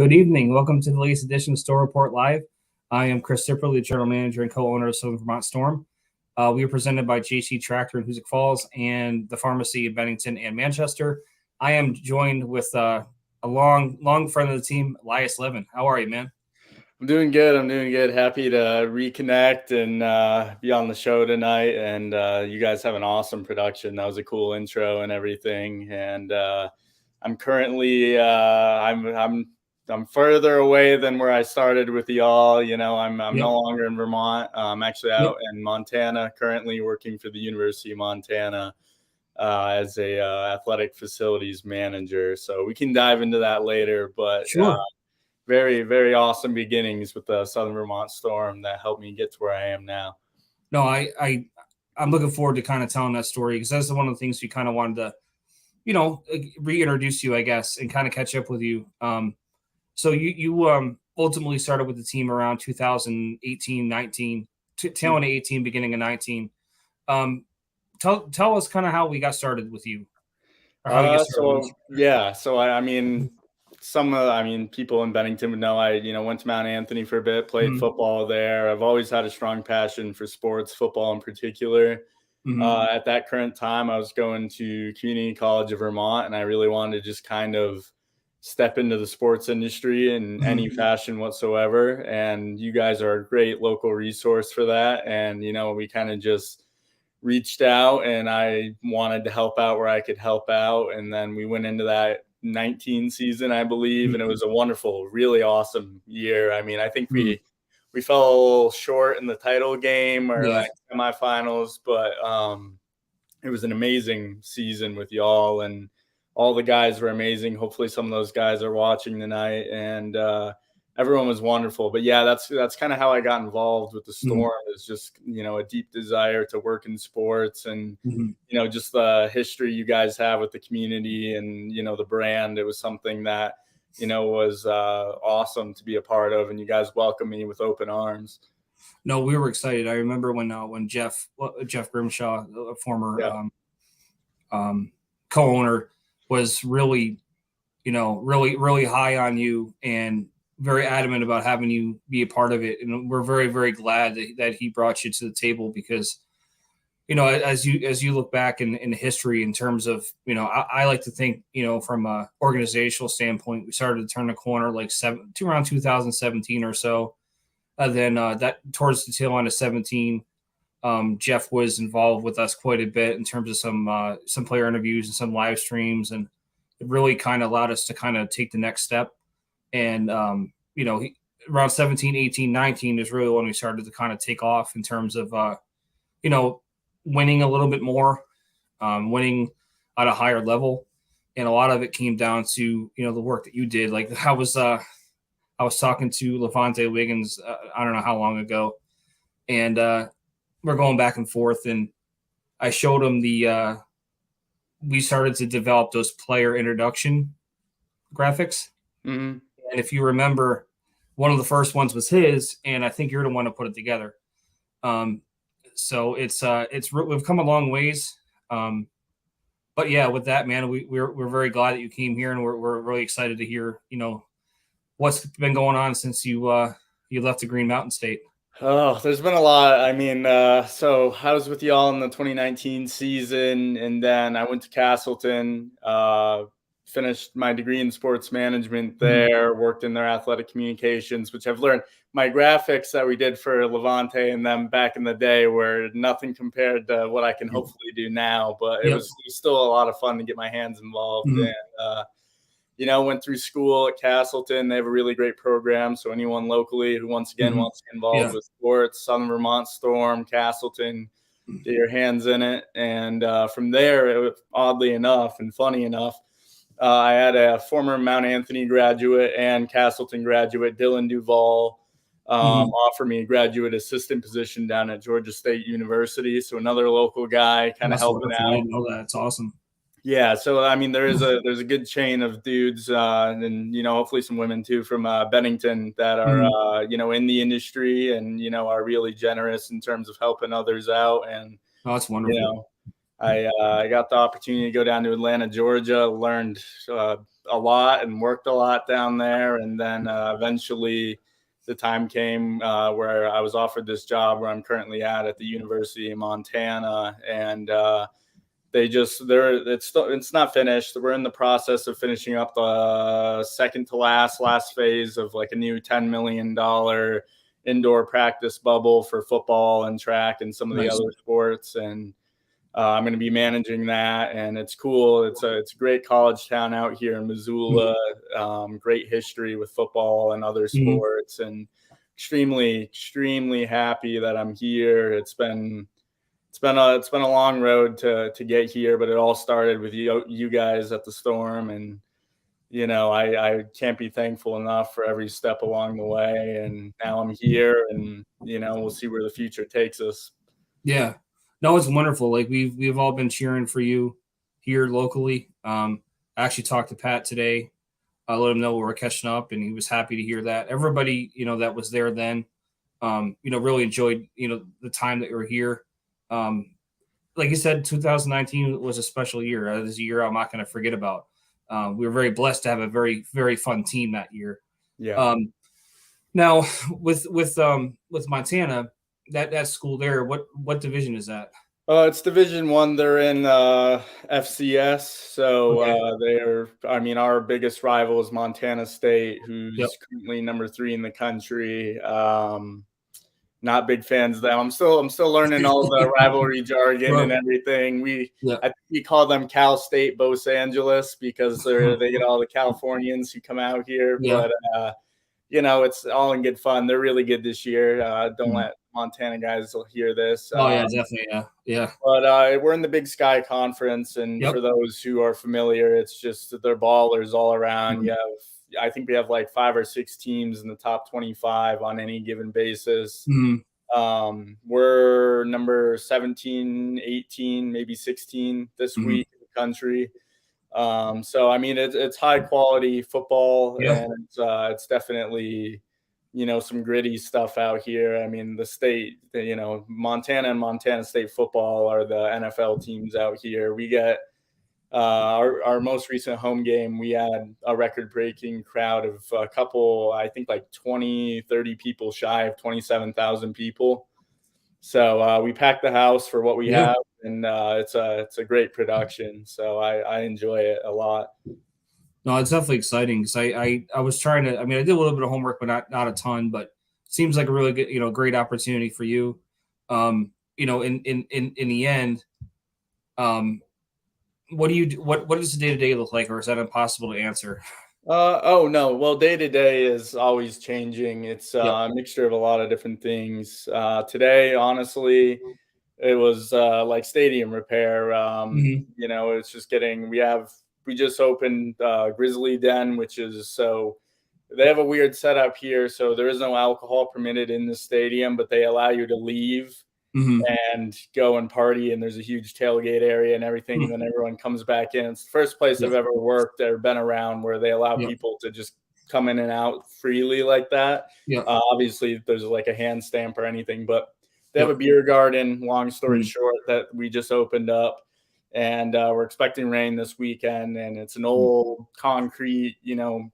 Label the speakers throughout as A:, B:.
A: Good evening. Welcome to the latest edition of Store Report Live. I am Chris Sipperly, the General Manager and co-owner of Southern Vermont Storm. We are presented by JC Tractor in Hoosick Falls and the Pharmacy of Bennington and Manchester. I am joined with a long friend of the team, Lias Levin. How are you, man?
B: I'm doing good. Happy to reconnect and be on the show tonight. And you guys have an awesome production. That was a cool intro and everything. And I'm currently I'm further away than where I started with y'all. You know, I'm
A: Yep.
B: no longer in Vermont. I'm actually
A: Yep.
B: out in Montana, currently working for the University of Montana as a athletic facilities manager. So we can dive into that later. But
A: Sure.
B: very, very awesome beginnings with the Southern Vermont Storm that helped me get to where I am now.
A: No, I'm looking forward to kind of telling that story because that's one of the things we kind of wanted to, reintroduce you, I guess, and kind of catch up with you. So you ultimately started with the team around 2018, 19, tail end of 18, beginning of 19. Tell us kind of how we got started with you, or how you get started with you.
B: People in Bennington would know I went to Mount Anthony for a bit, played football there. I've always had a strong passion for sports, football in particular. At that current time, I was going to Community College of Vermont, and I really wanted to just kind of step into the sports industry in any fashion whatsoever. And you guys are a great local resource for that. And, we kind of just reached out and I wanted to help out where I could help out. And then we went into that 19 season, I believe, and it was a wonderful, really awesome year. I mean, I think we fell a little short in the title game or like semifinals, but it was an amazing season with y'all, and all the guys were amazing. Hopefully some of those guys are watching tonight, and everyone was wonderful. But yeah, that's kind of how I got involved with the Storm. Is just a deep desire to work in sports, and just the history you guys have with the community and the brand. It was something that was awesome to be a part of, and you guys welcomed me with open arms.
A: No, we were excited. I remember when Jeff Grimshaw, a former co-owner, was really high on you and very adamant about having you be a part of it. And we're very, very glad that he brought you to the table because, as you look back in history in terms of, I like to think, from a organizational standpoint, we started to turn the corner around 2017 or so. Then that towards the tail end of 17, Jeff was involved with us quite a bit in terms of some player interviews and some live streams, and it really kind of allowed us to kind of take the next step. And around 17, 18, 19 is really when we started to kind of take off in terms of winning a little bit more, winning at a higher level, and a lot of it came down to the work that you did. Like I was talking to Levante Wiggins, I don't know how long ago, and we're going back and forth, and I showed him we started to develop those player introduction graphics. And if you remember, one of the first ones was his, and I think you're the one to put it together. So we've come a long ways. But yeah, with that, man, we're very glad that you came here, and we're really excited to hear, what's been going on since you left the Green Mountain State.
B: Oh, there's been a lot. I mean, so I was with y'all in the 2019 season, and then I went to Castleton, finished my degree in sports management there, worked in their athletic communications, which I've learned. My graphics that we did for Levante and them back in the day were nothing compared to what I can hopefully do now, but it was still a lot of fun to get my hands involved. And went through school at Castleton. They have a really great program. So anyone locally who wants to get involved with sports, Southern Vermont Storm, Castleton, get your hands in it. And from there, oddly enough and funny enough, I had a former Mount Anthony graduate and Castleton graduate, Dylan Duvall, offer me a graduate assistant position down at Georgia State University. So another local guy kind of helping out.
A: I know that. It's awesome.
B: Yeah, so I mean, there's a good chain of dudes, and hopefully some women too from Bennington that are in the industry and are really generous in terms of helping others out. And
A: that's wonderful.
B: I got the opportunity to go down to Atlanta, Georgia, learned a lot and worked a lot down there. And then eventually the time came where I was offered this job where I'm currently at the University of Montana. And it's not finished. We're in the process of finishing up the second to last phase of like a new $10 million indoor practice bubble for football and track and some of the
A: Nice.
B: other sports. And I'm going to be managing that, and it's cool. It's a great college town out here in Missoula. Great history with football and other sports, and extremely happy that I'm here. It's been a long road to get here, but it all started with you guys at the Storm, and I can't be thankful enough for every step along the way. And now I'm here, and we'll see where the future takes us.
A: Yeah, no, it's wonderful. Like we've all been cheering for you here locally. I actually talked to Pat today. I let him know we were catching up, and he was happy to hear that. Everybody, that was there then, really enjoyed, the time that you were here. Like you said, 2019 was a special year. It was a year I'm not going to forget about. We were very blessed to have a very, very fun team that year.
B: Yeah.
A: Now with Montana, that school there, what division is that?
B: It's Division I. They're in FCS, so
A: Okay.
B: our biggest rival is Montana State, who's
A: Yep.
B: currently number 3 in the country. Not big fans of them. I'm still learning all the rivalry jargon and everything. I think we call them Cal State Los Angeles because they get all the Californians who come out here.
A: Yeah.
B: But it's all in good fun. They're really good this year. Don't let Montana guys hear this.
A: Oh yeah, definitely. Yeah.
B: But we're in the Big Sky Conference, and for those who are familiar, it's just they're ballers all around. I think we have like 5 or 6 teams in the top 25 on any given basis. We're number 17, 18, maybe 16 this week in the country. So it's high quality football, and it's definitely some gritty stuff out here. I mean, the state, Montana and Montana State football are the NFL teams out here. We get our most recent home game, we had a record-breaking crowd of a couple, I think like 20-30 people shy of 27,000 people. So we packed the house for what we have, and it's a great production. So I enjoy it a lot.
A: No, it's definitely exciting because I was trying to. I mean, I did a little bit of homework, but not a ton. But it seems like a really good, great opportunity for you. In the end, what do you do? What does the day to day look like, or is that impossible to answer?
B: Oh no. Well, day to day is always changing. It's a mixture of a lot of different things. Today, honestly, it was like stadium repair. It's just we just opened Grizzly Den, which is so they have a weird setup here. So there is no alcohol permitted in the stadium, but they allow you to leave and go and party. And there's a huge tailgate area and everything. And then everyone comes back in. It's the first place I've ever worked or been around where they allow people to just come in and out freely like that. Obviously, there's like a hand stamp or anything, but they have a beer garden, long story short, that we just opened up. And we're expecting rain this weekend, and it's an old concrete,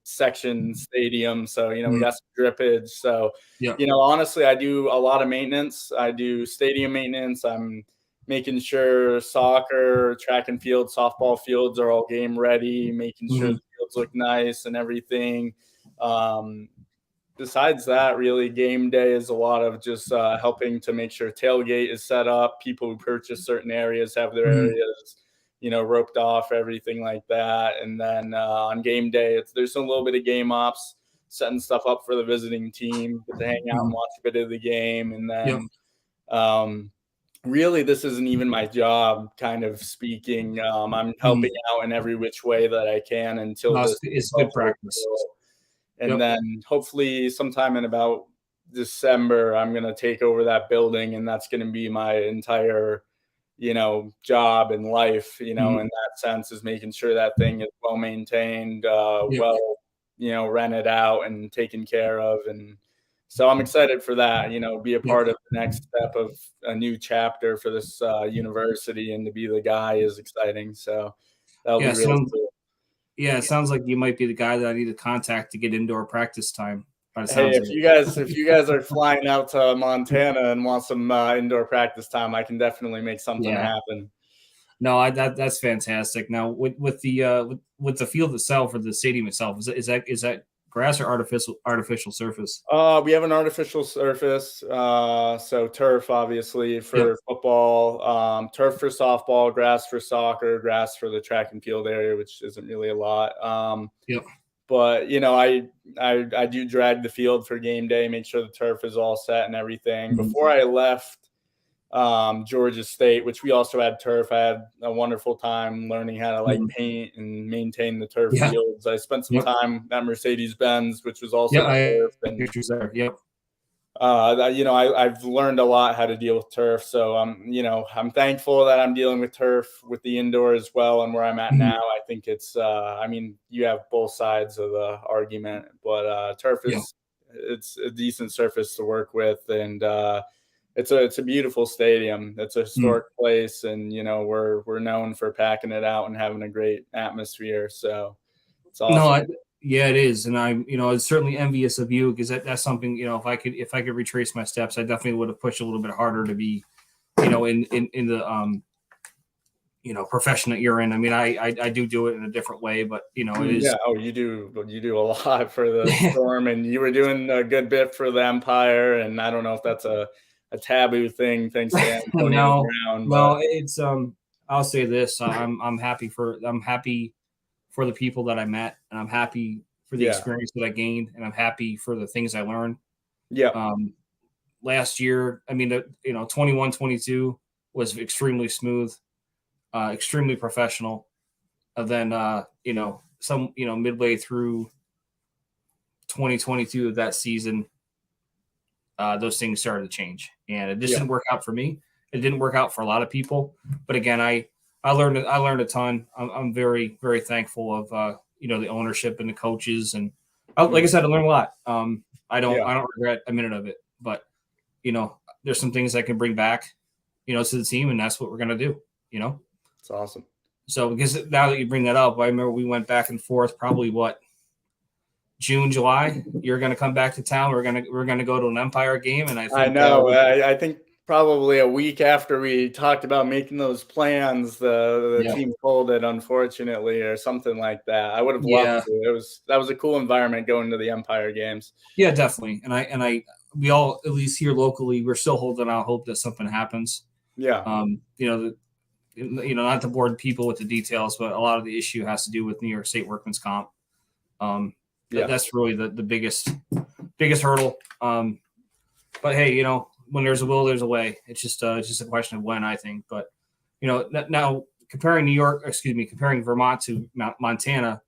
B: section stadium. So, we got some drippage. So, honestly, I do a lot of maintenance. I do stadium maintenance. I'm making sure soccer, track and field, softball fields are all game ready, making sure the fields look nice and everything. Besides that, really, game day is a lot of just helping to make sure tailgate is set up. People who purchase certain areas have their areas, roped off, everything like that. And then on game day, there's a little bit of game ops, setting stuff up for the visiting team, get to hang out and watch a bit of the game. And then really, this isn't even my job, kind of speaking. I'm helping out in every which way that I can until
A: it's good practice.
B: And then hopefully sometime in about December, I'm going to take over that building, and that's going to be my entire, job and life, in that sense, is making sure that thing is well maintained, rented out and taken care of. And So I'm excited for that, be a
A: Yep.
B: part of the next step of a new chapter for this university, and to be the guy is exciting. So that'll be
A: Yeah.
B: really cool.
A: Yeah. It sounds like you might be the guy that I need to contact to get indoor practice time. By the
B: Hey,
A: sounds of
B: if you guys are flying out to Montana and want some indoor practice time, I can definitely make something
A: yeah.
B: happen.
A: No, that's fantastic. Now with the with the field itself or the stadium itself, is that grass or artificial surface?
B: We have an artificial surface, so turf, obviously,
A: Yep.
B: for football, turf for softball, grass for soccer, grass for the track and field area, which isn't really a lot.
A: Yep.
B: But I do drag the field for game day, make sure the turf is all set and everything.
A: Mhm.
B: Before I left Georgia State, which we also had turf, I had a wonderful time learning how to like
A: Mhm.
B: paint and maintain the turf
A: Yeah.
B: fields. I spent some
A: Yep.
B: time at Mercedes Benz, which was
A: Yeah.
B: also
A: I
B: turf, and
A: pictures there. Yep.
B: I've learned a lot how to deal with turf. So I'm thankful that I'm dealing with turf with the indoor as well. And where I'm at
A: Mhm.
B: now, I think it's, you have both sides of the argument, but turf
A: Yeah.
B: it's a decent surface to work with. And it's a beautiful stadium. It's a
A: Mm.
B: historic place. And, we're known for packing it out and having a great atmosphere. So it's
A: No,
B: awesome.
A: yeah, it is, and I'm certainly envious of you because that's something if I could retrace my steps, I definitely would have pushed a little bit harder to be in the profession that you're in. I mean, I do it in a different way, but it is
B: Yeah. Oh, you do a lot for the Storm, and you were doing a good bit for the Empire. And I don't know if that's a taboo thing, thanks to Antonio
A: no,
B: Brown, but
A: no, it's I'll say this: I'm happy for the people that I met, and I'm happy for the
B: yeah,
A: experience that I gained, and I'm happy for the things I learned.
B: yeah,
A: Um, Last year, I mean, 21, 22 was extremely smooth, extremely professional. And then, midway through 2022 of that season, those things started to change, and it just
B: yeah,
A: didn't work out for me. It didn't work out for a lot of people, but again, I learned a ton. I'm very very thankful of the ownership and the coaches, and like I
B: mhm,
A: said, I learned a lot.
B: yeah,
A: I don't regret a minute of it, but there's some things I can bring back, to the team, and that's what we're gonna do. You know,
B: it's awesome.
A: so because now that you bring that up, I remember we went back and forth probably what June, July. You're gonna come back to town. We're gonna go to an Empire game, and I
B: I
A: think
B: know. I think probably a week after we talked about making those plans, the
A: yeah,
B: team folded, unfortunately, or something like that. I would have loved
A: yeah,
B: to. That was a cool environment going to the Empire games.
A: yeah, definitely. We all, at least here locally, we're still holding out hope that something happens.
B: Yeah,
A: Um, you know, the, not to bore people with the details, but a lot of the issue has to do with New York State workman's comp.
B: yeah,
A: That's really the biggest hurdle. But hey, when there's a will, there's a way. It's just a question of when, I think. But now comparing Vermont to Montana,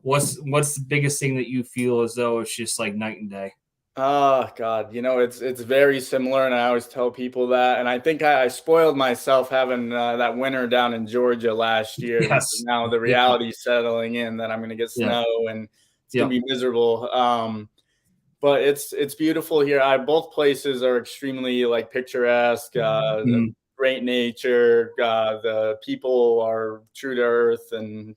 A: what's the biggest thing that you feel as though it's just like night and day?
B: oh God, it's very similar, and I always tell people that. And I think I spoiled myself having that winter down in Georgia last year, because
A: Yes.
B: now the
A: Yeah.
B: reality settling in that I'm going to get
A: Yeah.
B: snow and it's going
A: Yep.
B: to be miserable. But it's beautiful here. Both places are extremely like picturesque,
A: Mhm.
B: great nature. The people are true to earth, and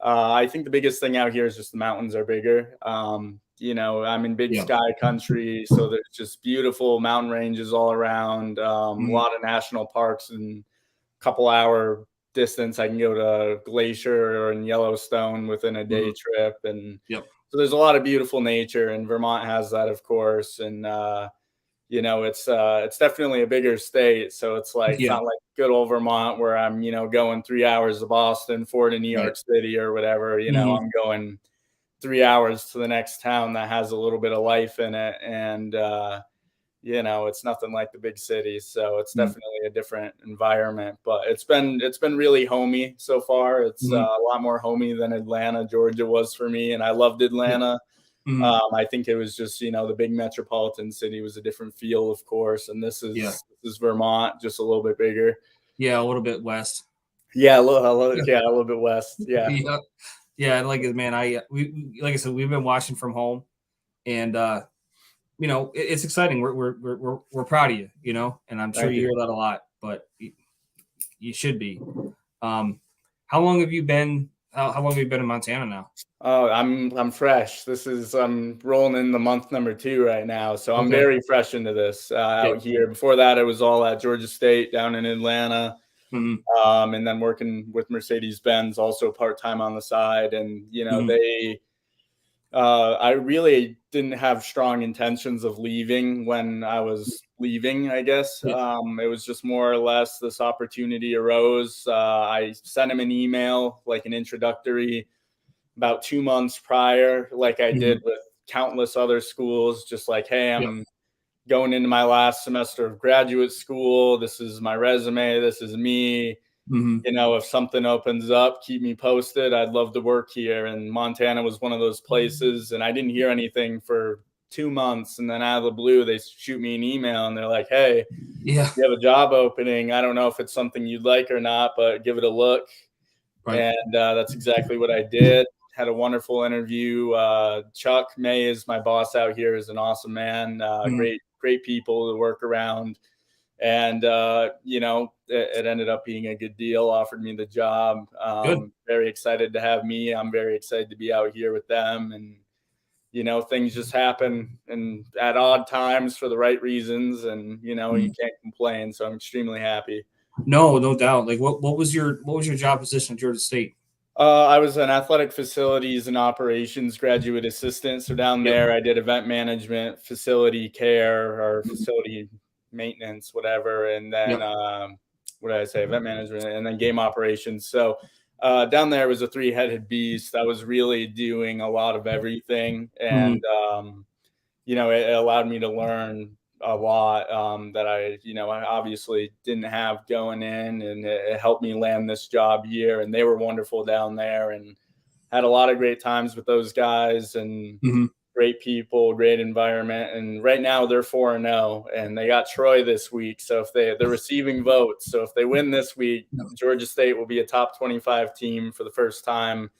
B: I think the biggest thing out here is just the mountains are bigger. I'm in big
A: Yeah.
B: sky country, so there's just beautiful mountain ranges all around. A
A: Mhm.
B: lot of national parks, and a couple hour distance, I can go to Glacier or in Yellowstone within a day
A: Mhm.
B: trip, and
A: Yep.
B: so there's a lot of beautiful nature, and Vermont has that, of course. And it's definitely a bigger state, so it's
A: Yeah.
B: not like good old Vermont where I'm going 3 hours to Boston, 4 to New
A: Right.
B: York City or whatever.
A: Mhm.
B: I'm going 3 hours to the next town that has a little bit of life in it, and it's nothing like the big cities, so it's
A: Mhm.
B: definitely a different environment. But it's been really homey so far. It's
A: Mhm.
B: a lot more homey than Atlanta, Georgia was for me, and I loved
A: Yep.
B: Atlanta.
A: Mhm.
B: I think it was just the big metropolitan city was a different feel, of course, and this
A: Yeah.
B: is this is Vermont, just a little bit bigger.
A: Yeah. A little bit west.
B: Yeah,
A: Yeah.
B: yeah, a little bit west. Yeah,
A: Yeah. Yeah. Like man, like I said, we've been watching from home, and it's exciting. We're proud of you, and I'm sure
B: Thank
A: you
B: you.
A: hear that a lot, but you should be. How long have you been? How long have you been in Montana now?
B: Oh, I'm fresh. I'm rolling in the month number 2 right now, so I'm
A: Okay.
B: very fresh into this
A: Yep.
B: out here. Before that, it was all at Georgia State down in Atlanta,
A: Mm-hmm.
B: and then working with Mercedes-Benz also part time on the side. And
A: Mm-hmm.
B: I really didn't have strong intentions of leaving when I was leaving, I guess.
A: Yeah.
B: It was just more or less this opportunity arose. I sent him an email, like an introductory, about 2 months prior, like I
A: Mm-hmm.
B: did with countless other schools, just like, hey,
A: Yep.
B: I'm going into my last semester of graduate school. This is my resume. This is me.
A: Mm-hmm.
B: If something opens up, keep me posted. I'd love to work here. And Montana was one of those places. And I didn't hear anything for 2 months. And then out of the blue, they shoot me an email and they're like, hey,
A: Yeah.
B: you have a job opening. I don't know if it's something you'd like or not, but give it a look.
A: Right.
B: And that's exactly what I did. Had a wonderful interview. Chuck May is my boss out here. Is an awesome man.
A: Mm-hmm.
B: Great people to work around. And it ended up being a good deal. Offered me the job.
A: Good.
B: Very excited to have me. I'm very excited to be out here with them. And things just happen and at odd times for the right reasons. And
A: Mm-hmm.
B: you can't complain. So I'm extremely happy.
A: No doubt. Like, what was your job position at Georgia State?
B: I was an athletic facilities and operations graduate assistant. So down
A: Yep.
B: there, I did event management, facility care, or facility maintenance, whatever. And then,
A: Yep.
B: what did I say? Event management and then game operations. So down there was a three-headed beast. I was really doing a lot of everything.
A: Mm-hmm.
B: And, it allowed me to learn a lot that I obviously didn't have going in, and it helped me land this job here. And they were wonderful down there, and had a lot of great times with those guys, and
A: Mm-hmm.
B: great people, great environment. And right now they're 4-0, and they got Troy this week. So if they're receiving votes, so if they win this week,
A: Yep.
B: Georgia State will be a top 25 team for the first time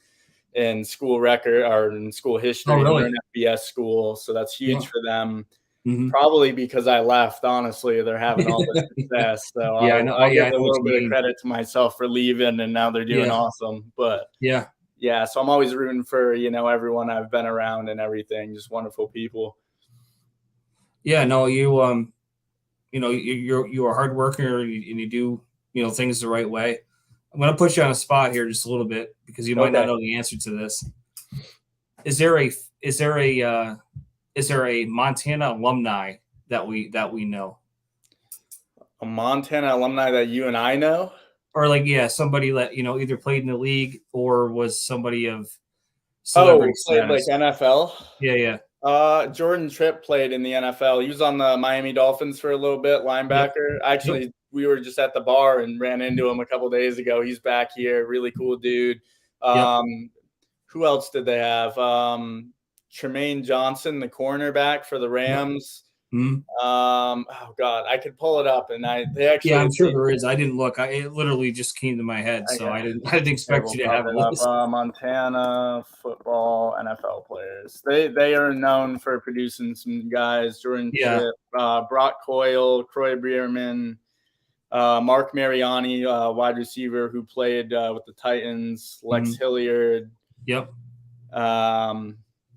B: in school record or in school
A: Oh,
B: history, and they're
A: really?
B: an FBS school, so that's huge
A: Yeah.
B: for them.
A: Mm-hmm.
B: Probably because I left, honestly, they're having all this success. So
A: Yeah, I know.
B: I'll
A: Yeah,
B: give
A: I
B: a
A: know what
B: little
A: you
B: bit of
A: mean.
B: credit to myself for leaving, and now they're doing
A: Yeah.
B: awesome. But
A: Yeah.
B: yeah, so I'm always rooting for everyone I've been around and everything, just wonderful people.
A: Yeah. No, you're a hard worker, and you do things the right way. I'm going to put you on a spot here just a little bit because you might not
B: Okay.
A: know the answer to this. Is there a is there a is there a Montana alumni that we know,
B: A Montana alumni that you and I know?
A: or like somebody that either played in the league or was somebody of celebrity
B: Oh, played like
A: status?
B: NFL?
A: Yeah, yeah,
B: Jordan Tripp played in the NFL. He was on the Miami Dolphins for a little bit,
A: yep,
B: linebacker.
A: yep,
B: Actually, we were just at the bar and ran into him a couple days ago. He's back here, really cool dude.
A: yep.
B: Who else did they have? Tremaine Johnson, the cornerback for the
A: Yep.
B: Rams.
A: Mm-hmm.
B: Oh God, I could pull it up, and they
A: Yeah,
B: actually.
A: I'm sure there is. I didn't look. It literally just came to my head, so I didn't. I didn't
B: Here,
A: expect
B: we'll
A: you to
B: pop
A: have a
B: it up.
A: list.
B: Montana football NFL players. They are known for producing some guys. Jordan
A: Yeah.
B: Tripp, Brock Coyle, Croy Bierman, Mark Mariani, wide receiver who played with the Titans. Lex
A: Mm-hmm.
B: Hilliard,
A: Yep.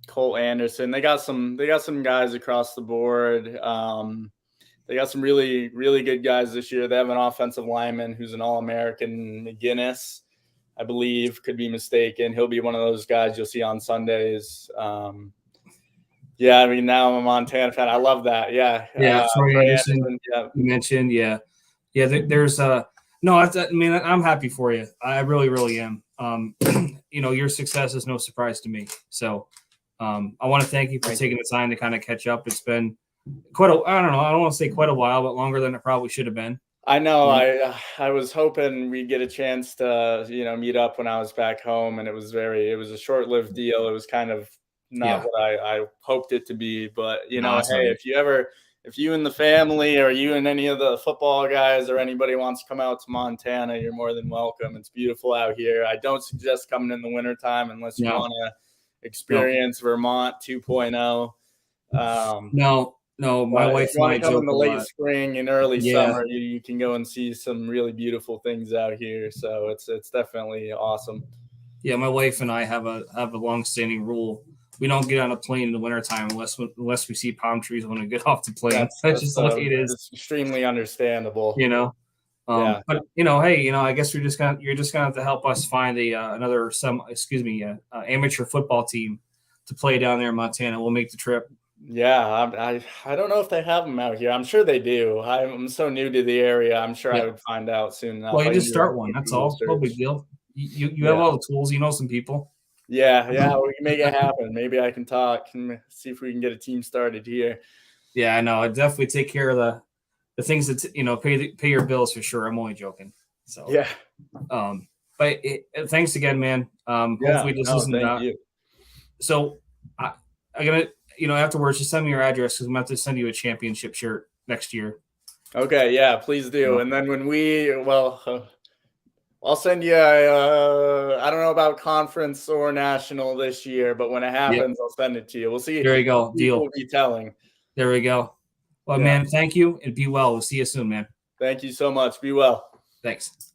B: Cole Anderson. They got some guys across the board. They got some really, really good guys this year. They have an offensive lineman who's an All-American, McGinnis, I believe, could be mistaken. He'll be one of those guys you'll see on Sundays. Yeah, I mean, now I'm a Montana fan. I love that. Yeah.
A: Yeah. Troy Anderson,
B: yeah.
A: you mentioned. Yeah. Yeah. There's no. I mean, I'm happy for you. I really, really am. Your success is no surprise to me. So, I want to thank you for taking the time to kind of catch up. It's been I don't know. I don't want to say quite a while, but longer than it probably should have been.
B: I know.
A: Yeah.
B: I was hoping we'd get a chance to meet up when I was back home, and it was a short-lived deal. It was kind of not what I hoped it to be, but
A: No, that's all
B: hey,
A: right.
B: if you and the family, or you and any of the football guys, or anybody wants to come out to Montana, you're more than welcome. It's beautiful out here. I don't suggest coming in the wintertime unless you
A: No,
B: want to
A: no.
B: experience Vermont 2.0.
A: No, my
B: But
A: wife
B: if you
A: and
B: want
A: I
B: to come in
A: joke
B: the
A: a
B: late
A: lot.
B: spring and early
A: Yeah,
B: summer, you can go and see some really beautiful things out here. So it's definitely awesome.
A: yeah, my wife and I have a long-standing rule. We don't get on a plane in the wintertime unless we see palm trees when we get off the plane. That's just the way it is,
B: It's extremely understandable.
A: you know.
B: Yeah.
A: But hey, I guess you're just gonna have to help us find another amateur football team to play down there in Montana. We'll make the trip.
B: Yeah, I don't know if they have them out here. I'm sure they do. I'm so new to the area. I'm sure I
A: Yeah.
B: would find out soon
A: Well,
B: enough.
A: you
B: I can
A: just
B: do like
A: start one.
B: a
A: That's
B: Google
A: all. No big
B: search.
A: deal. You have
B: Yeah.
A: all the tools. You know some people.
B: Yeah, we can make it happen. Maybe I can talk and see if we can get a team started here.
A: Yeah, I know. I definitely take care of the things that pay your bills for sure. I'm only joking. So,
B: Yeah.
A: but thanks again, man.
B: Yeah.
A: Hopefully this
B: No,
A: isn't
B: thank you.
A: so. I'm gonna afterwards just send me your address because I'm gonna have to send you a championship shirt next year.
B: Okay, yeah, please do. And then I'll send you I don't know about conference or national this year, but when it
A: Yep.
B: happens, I'll send it to you. We'll see
A: There you go.
B: people
A: Deal.
B: will be telling.
A: There we go. Well,
B: Yeah.
A: man, thank you and be well. We'll see you soon, man.
B: Thank you so much. Be well.
A: Thanks.